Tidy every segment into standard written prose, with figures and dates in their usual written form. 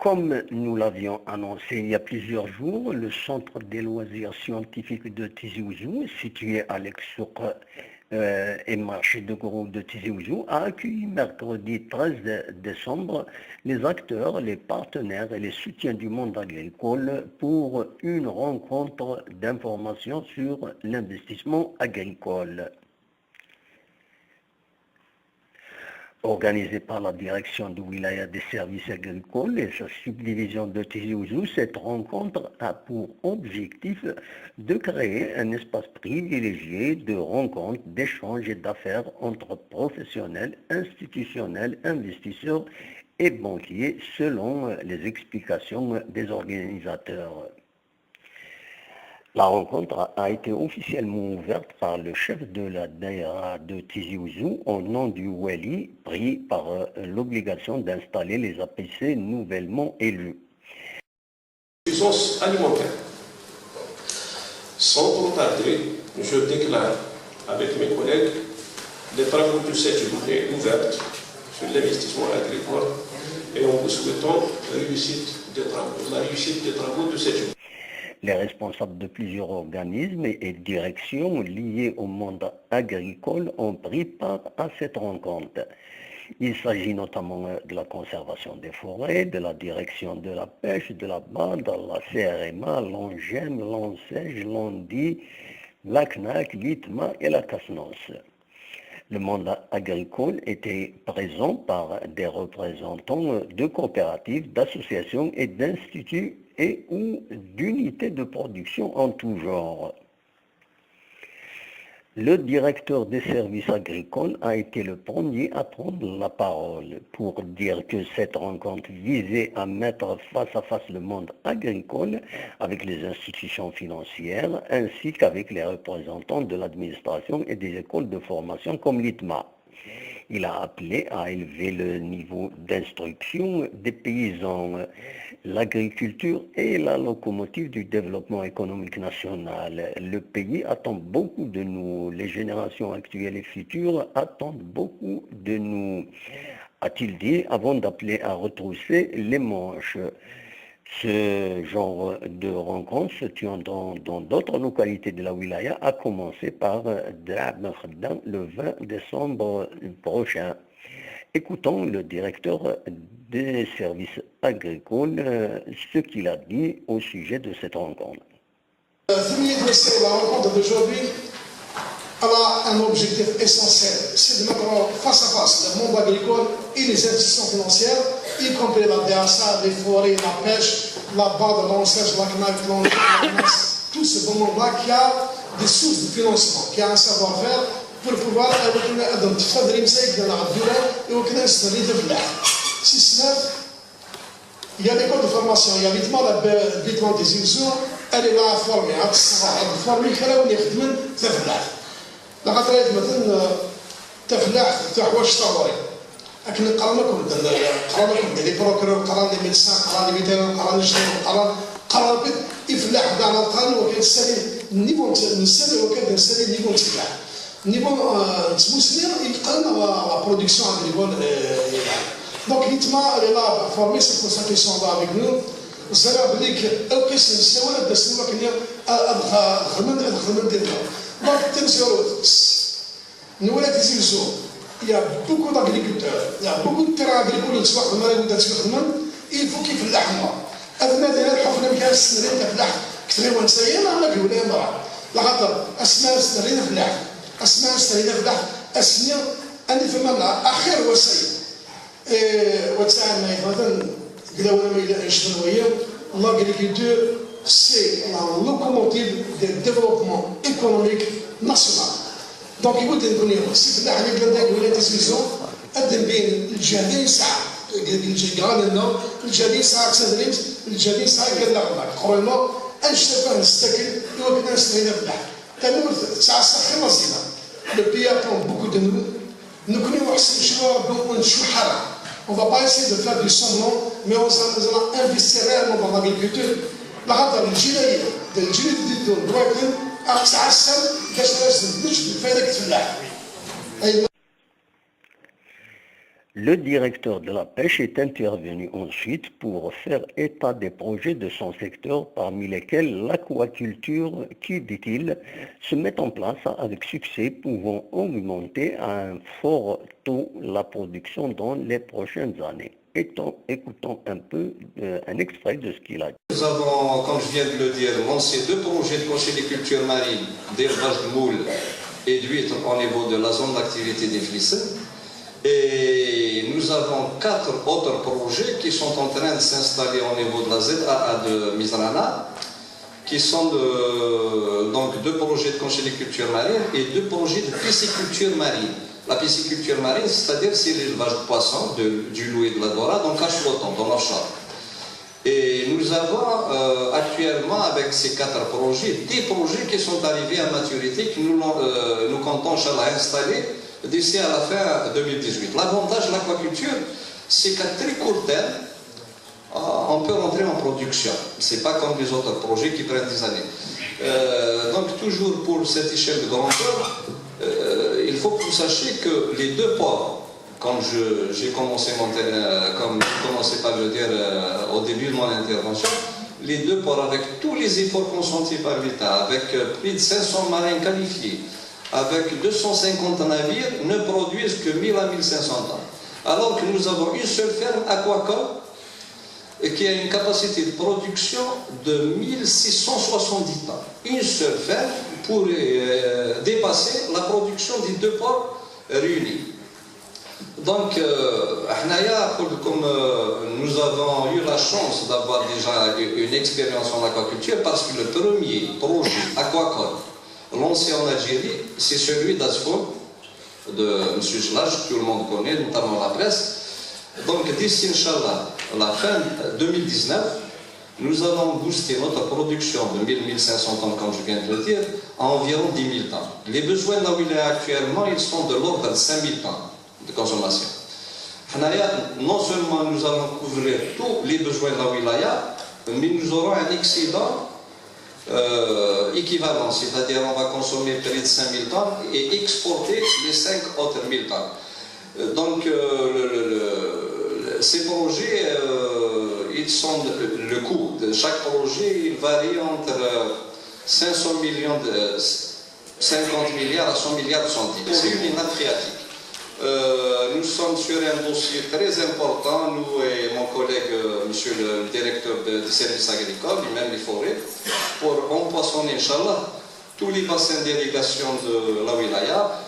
Comme nous l'avions annoncé il y a plusieurs jours, le centre des loisirs scientifiques de Tizi Ouzou, situé à l'ex-souk et marché de gros de Tizi Ouzou, a accueilli mercredi 13 décembre les acteurs, les partenaires et les soutiens du monde agricole pour une rencontre d'information sur l'investissement agricole. Organisée par la direction du Wilaya des services agricoles et sa subdivision de Tizi Ouzou, cette rencontre a pour objectif de créer un espace privilégié de rencontres, d'échanges et d'affaires entre professionnels, institutionnels, investisseurs et banquiers, selon les explications des organisateurs. La rencontre a été officiellement ouverte par le chef de la Daïra de Tizi Ouzou au nom du Wali, pris par l'obligation d'installer les APC nouvellement élus. Suffisance alimentaire. Sans trop tarder, je déclare avec mes collègues les travaux de cette journée ouverte sur l'investissement agricole et en vous souhaitant la réussite des travaux de cette journée. Les responsables de plusieurs organismes et directions liés au monde agricole ont pris part à cette rencontre. Il s'agit notamment de la conservation des forêts, de la direction de la pêche, de la bande, la CRMA, l'ONGEM, l'ONSEJ, l'ONDI, la CNAC, l'ITMA et la CASNOS. Le monde agricole était présent par des représentants de coopératives, d'associations et d'instituts et ou d'unités de production en tout genre. Le directeur des services agricoles a été le premier à prendre la parole pour dire que cette rencontre visait à mettre face à face le monde agricole avec les institutions financières ainsi qu'avec les représentants de l'administration et des écoles de formation comme l'ITMA. Il a appelé à élever le niveau d'instruction des paysans. L'agriculture est la locomotive du développement économique national. Le pays attend beaucoup de nous. Les générations actuelles et futures attendent beaucoup de nous, a-t-il dit avant d'appeler à retrousser les manches. Ce genre de rencontre se tient dans d'autres localités de la Wilaya, à commencer par Drab Khadam le 20 décembre prochain. Écoutons le directeur des services agricoles, ce qu'il a dit au sujet de cette rencontre. La rencontre d'aujourd'hui a un objectif essentiel, c'est de mettre face à face le monde agricole et les institutions financières, y compris la DASA, les forêts, la pêche, la bande, l'ONSEJ, la CNAC, l'ONS, tout ce bon monde-là qui a des sources de financement, qui a un savoir-faire pour pouvoir il y a des codes de formation, il y a l'équipement des Ouzou, elle est là à former, à former, لا خاطر مثلا تفلاح تحواش طوري لكن قرانكم لي بروكرور قران لي ميدسان قران لي ميتيران قران لي شنو قران يفلاح كاع القران وكان السالي النيفو نسالي وكان السالي النيفو تفلاح النيفو تموسلي يقرن لا برودكسيون اغريكول دونك يتما لي لا فورمي سي بور سا كي سون با افيك نو الزرع بليك القسم السوالف داس نما كنيا ادخل ديالها Donc, nous avons des illusions. Il y a beaucoup d'agriculteurs, il y a beaucoup de terrains agricoles qui sont en train de se faire. Il faut qu'ils fassent l'ahma. أبناء الحفلة مكان السنرين تفلح كثير ونسينا على الولاية مرة. لخاطر أسماء السنرين فلح، أسماء السنرين فلح، أسماء أني فهمنا آخر وسيل. وتساعدنا مثلا كذا ولا ما يلاقيش شنوية. L'agriculture, c'est la locomotive du développement économique national. Donc il faut tenir si في الحاجة كذا ولاية تسويسون قدم بين الجهتين ساعة. قال لنا الجهتين ساعة تسدريمت الجهتين ساعة كذا غلط. قررنا أنشطة نستكل يوكلنا نستغل في الحاجة. تنور ساعة سخنة زينة. Le pays attend beaucoup de nous. Nous connaissons ce choix donc un choix haram. On ne va pas essayer de faire du semblant, mais on va investir réellement dans l'agriculture. La rade de l'Algérie, de l'Algérie de l'Ouest, à Sassel, de l'Est, de l'Est, de l'Est. Le directeur de la pêche est intervenu ensuite pour faire état des projets de son secteur, parmi lesquels l'aquaculture qui, dit-il, se met en place avec succès, pouvant augmenter à un fort taux la production dans les prochaines années. Écoutons un peu un extrait de ce qu'il a dit. Nous avons, comme je viens de le dire, lancé 2 projets de conchyliculture marine, d'élevage de moules et d'huîtres au niveau de la zone d'activité des Flissets. Et nous avons 4 autres projets qui sont en train de s'installer au niveau de la ZAA de Mizrana, qui sont donc 2 projets de conchyliculture marine et 2 projets de pisciculture marine. La pisciculture marine, c'est-à-dire c'est l'élevage de poissons, du loup et de la dorade en cage flottante, en offshore. Et nous avons actuellement, avec ces 4 projets, des projets qui sont arrivés à maturité, que nous comptons, Inch'Allah, installer d'ici à la fin 2018. L'avantage de l'aquaculture, c'est qu'à très court terme, on peut rentrer en production. Ce n'est pas comme les autres projets qui prennent des années. Donc toujours pour cette échelle de grandeur, il faut que vous sachiez que les 2 ports, comme j'ai commencé par le dire au début de mon intervention, les 2 ports, avec tous les efforts consentis par l'État, avec plus de 500 marins qualifiés, avec 250 navires, ne produisent que 1000 à 1500 tonnes. Alors que nous avons une seule ferme aquacole qui a une capacité de production de 1670 tonnes. Une seule ferme pourrait dépasser la production des 2 ports réunis. Donc, comme nous avons eu la chance d'avoir déjà une expérience en aquaculture, parce que le premier projet aquacole lancé en Algérie, c'est celui d'Asfoun, de M. Schlage, tout le monde connaît, notamment la presse. Donc, d'ici, Inch'Allah, la fin 2019, nous allons booster notre production de 1500 tonnes, comme je viens de le dire, à environ 10 000 tonnes. Les besoins de la wilaya actuellement, ils sont de l'ordre de 5 000 tonnes de consommation. Non seulement nous allons couvrir tous les besoins de la wilaya, mais nous aurons un excédent équivalent, c'est-à-dire on va consommer près de 5 000 tonnes et exporter les 5 autres 1000 tonnes. Donc ces projets, ils sont le coût de chaque projet, il varie entre 500 millions de 50 milliards à 100 milliards de centimes. C'est une nappe phréatique. Nous sommes sur un dossier très important, nous et mon collègue, monsieur le directeur des services agricoles, et même les forêts, pour empoissonner, Inch'Allah, tous les bassins d'irrigation de la wilaya.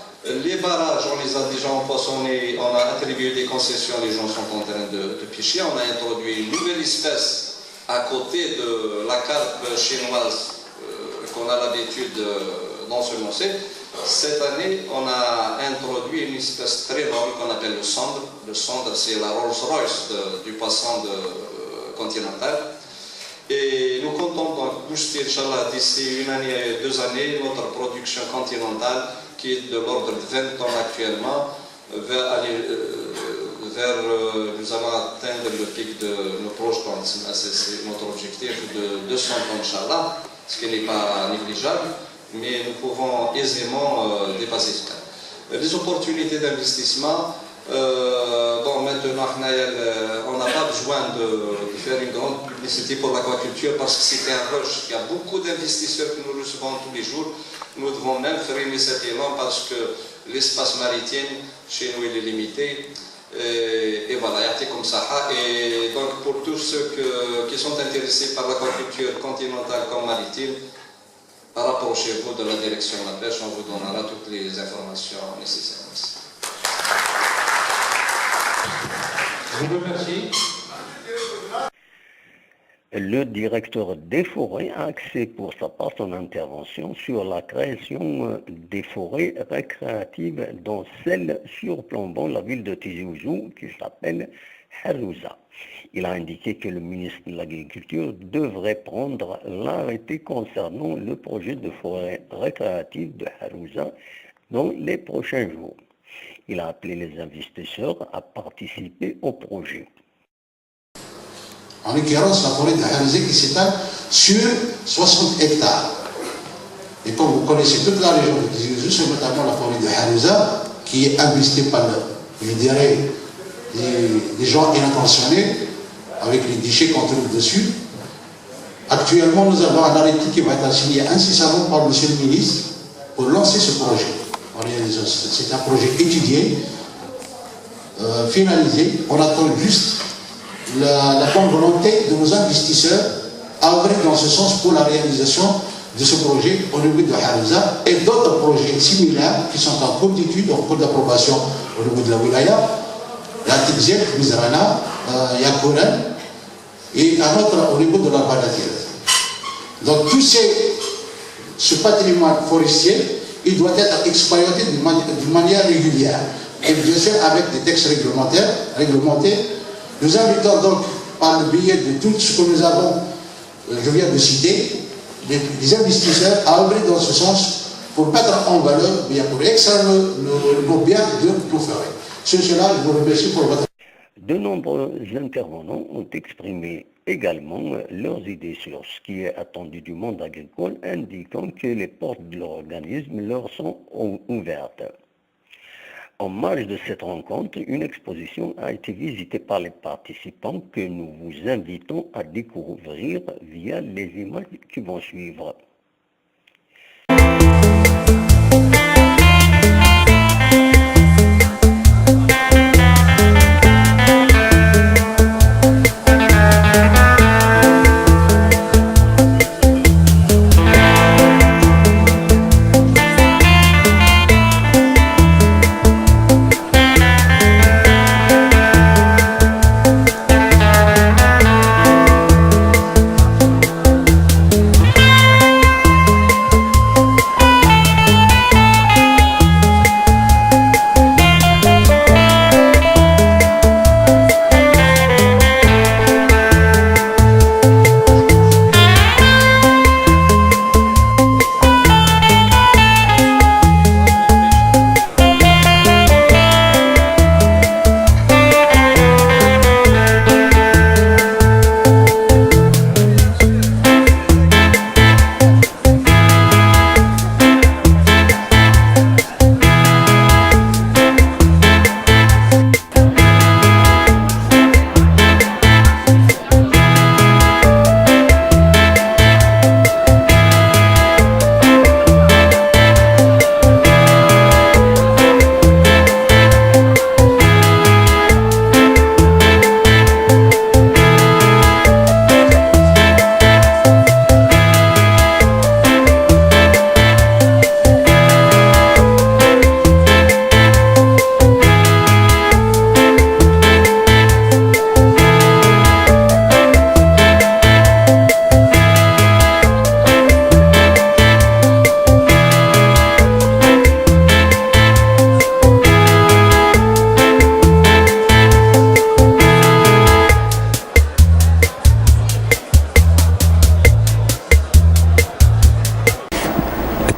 Les barrages, on les a déjà empoissonnés, on a attribué des concessions, les gens sont en train de pêcher. On a introduit une nouvelle espèce à côté de la carpe chinoise qu'on a l'habitude d'ensemencer. Cette année, on a introduit une espèce très noble qu'on appelle le cendre. Le cendre, c'est la Rolls-Royce du poisson continental. Et nous comptons donc booster, Inch'Allah, d'ici 1 année, 2 années, notre production continentale, qui est de l'ordre de 20 tonnes actuellement, nous allons atteindre le pic de nos proches tonnes. C'est notre objectif de 200 tonnes, Inch'Allah, ce qui n'est pas négligeable, mais nous pouvons aisément dépasser ce cas. Les opportunités d'investissement, maintenant, on n'a pas besoin de faire une grande publicité pour l'aquaculture parce que c'est un rush. Il y a beaucoup d'investisseurs que nous recevons tous les jours. Nous devons même freiner cet élan parce que l'espace maritime chez nous il est limité. Et voilà, il y a comme ça. Et donc pour tous ceux qui sont intéressés par l'aquaculture continentale comme maritime, rapprochez-vous de la direction de la pêche, on vous donnera toutes les informations nécessaires. Je vous remercie. Le directeur des forêts a axé pour sa part son intervention sur la création des forêts récréatives, dont celle surplombant la ville de Tizi Ouzou qui s'appelle Harouza. Il a indiqué que le ministre de l'Agriculture devrait prendre l'arrêté concernant le projet de forêt récréative de Harouza dans les prochains jours. Il a appelé les investisseurs à participer au projet. En l'occurrence, la forêt de Harouza qui s'étale sur 60 hectares. Et comme vous connaissez toute la région de Tizi Ouzou, c'est notamment la forêt de Harouza qui est investie par, je dirais, des gens inintentionnés avec les déchets qu'on trouve dessus. Actuellement, nous avons un arrêté qui va être signé incessamment par M. le ministre pour lancer ce projet. C'est un projet étudié, finalisé. On attend juste la bonne volonté de nos investisseurs à œuvrer dans ce sens pour la réalisation de ce projet au niveau de Harouza et d'autres projets similaires qui sont en cours d'étude, en cours d'approbation au niveau de la wilaya, la Tibzet, Mizrana, Yakouran et un autre au niveau de la Badatir. Donc tout ce patrimoine forestier, il doit être exploité d'une manière régulière et bien sûr avec des textes réglementés. Nous invitons donc par le biais de tout ce que nous avons, je viens de citer, des investisseurs à œuvrer dans ce sens pour mettre en valeur, bien pour extraire nos biens de tout faire. Sur cela, je vous remercie pour votre... De nombreux intervenants ont exprimé également leurs idées sur ce qui est attendu du monde agricole, indiquant que les portes de l'organisme leur sont ouvertes. En marge de cette rencontre, une exposition a été visitée par les participants que nous vous invitons à découvrir via les images qui vont suivre.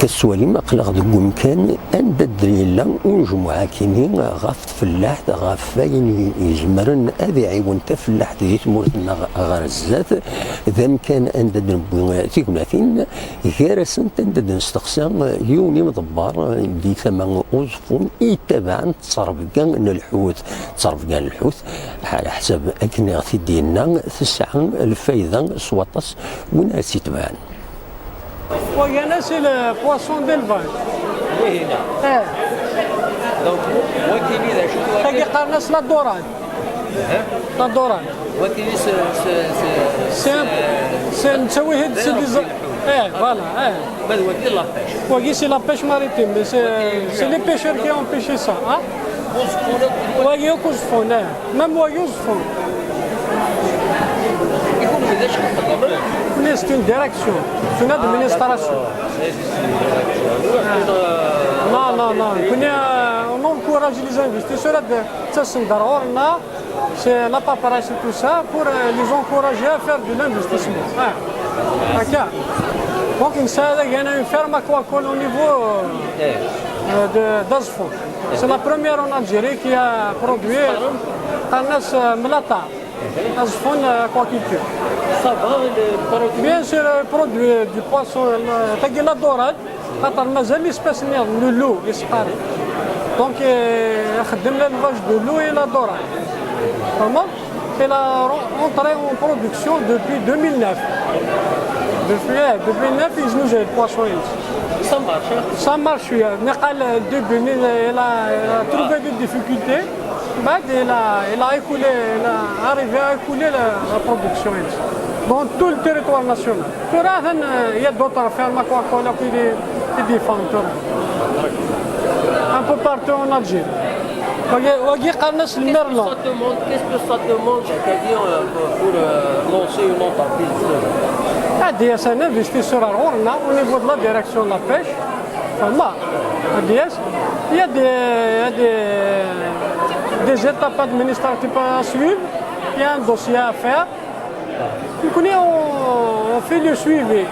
كالسوالي ما قلق دقوم كان عند الدليلة ونجمعها كيني غاف تفلاح غاف فاين يجمرن أذي عيون تفلاح دي تمورتنا غرزات ذا كان عند دنبوي تيكوناتين غيرسن عند نستقسم يوني مضبار دي ثمان أوزفون يتبعن تصرف كان الحوت تصرف كان الحوت على حسب أكن غثي دينا تسعة الفايدة سواطس وناس يتبعن. Wagana, c'est le poisson d'élevage. Oui, là. Donc, Wakili, là, je crois que... C'est la dorade. La dorade. Wakili, c'est un tsaouihid, c'est des... voilà. Mais Wakili, la pêche. Wakili, c'est la pêche maritime, mais c'est les pêcheurs qui ont pêché ça. Wakili, au Kouzfon, même Wakili, au Kouzfon. C'est une direction, c'est une administration. Non. On encourage les investisseurs c'est la paparazzi et tout ça pour les encourager à faire de l'investissement. Donc il y a une ferme aquacole au niveau d'Azfoun. C'est la première en Algérie qui a produit un Mlata. Azfoun aquaculture. Bien sûr, le produit du poisson, c'est la dorade, c'est l'espèce de l'eau, donc il y a l'élevage de l'eau et la dorade. Il a entré en production depuis 2009. Depuis 2009, ils nous aident, poisson. Ça marche. Ça marche. Il a trouvé des difficultés. Il a arrivé à écouler la production dans tout le territoire national. Il y a d'autres fermes aquacoles qui défendent un peu partout en Algérie. Qu'est-ce que ça demande pour lancer une entreprise? C'est un investisseur au niveau de la direction de la pêche. Il y a des étapes administratives à suivre, il y a un dossier à faire. On fait le suivi.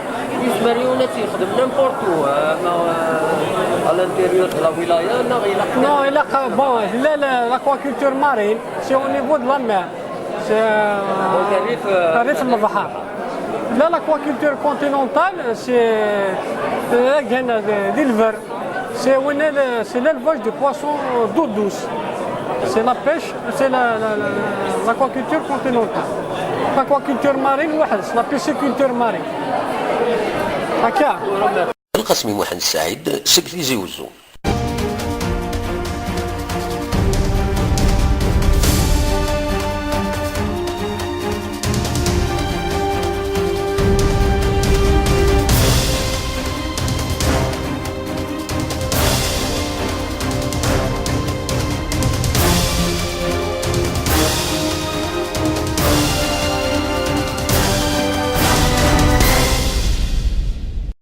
N'importe où, à l'intérieur de la wilaya. Non, l'aquaculture marine, c'est au niveau de la mer. C'est Rif al-Bahar. Là, l'aquaculture continentale, c'est l'éleveur. C'est l'élevage de poissons d'eau douce. C'est la pêche, c'est l'aquaculture continentale. L'aquaculture marine, c'est la pisciculture marine. القسمي محمد السعيد سكتي زيوزو.